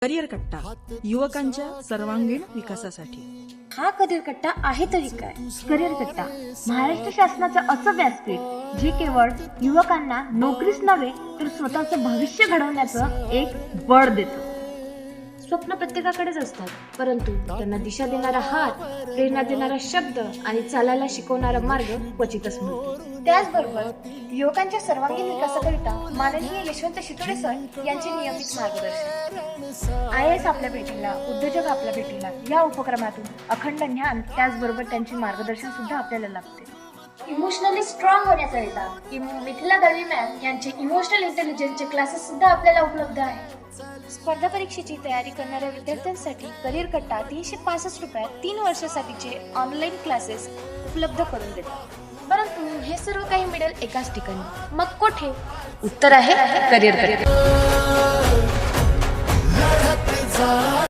Career कट्टा युवकांच्या सर्वांगीण विकासासाठी. हा करिअर कट्टा आहे तरी काय? करिअर कट्टा महाराष्ट्र शासनाचं असं व्यासपीठ जे केवळ युवकांना नोकरीच नव्हे तर स्वतःचं भविष्य घडवण्याचं एक बळ देतं. स्वप्न प्रत्येकाकडेच असतात, परंतु त्यांना दिशा देणारा हात, प्रेरणा देणारा शब्द आणि चालायला शिकवणारा मार्ग क्वचितच मिळतो. त्याचबरोबर युवकांच्या सर्वांगीण विकासाकरिता माननीय यशवंत शितोडे सर यांचे नियमित मार्गदर्शन. IAS आपल्या भेटीला, उद्योजक आपल्या भेटीला या उपक्रमातून अखंड ज्ञान त्याचबरोबर त्यांचे मार्गदर्शन सुद्धा आपल्याला लाभते. इमोशनली स्ट्रॉंग होण्याकरिता मिथिला दळवी मॅम यांचे इमोशनल इंटेलिजन्सचे क्लासेस सुद्धा आपल्याला उपलब्ध आहेत. स्पर्धा परीक्षेची तयारी करणाऱ्या विद्यार्थ्यांसाठी करिअर कट्टा 365 रुपयात 3 वर्षासाठीचे ऑनलाईन क्लासेस उपलब्ध करून देतात. परंतु हे सर्व काही मिळेल एकाच ठिकाणी. मग कुठे? उत्तर आहे करिअर कट्टा.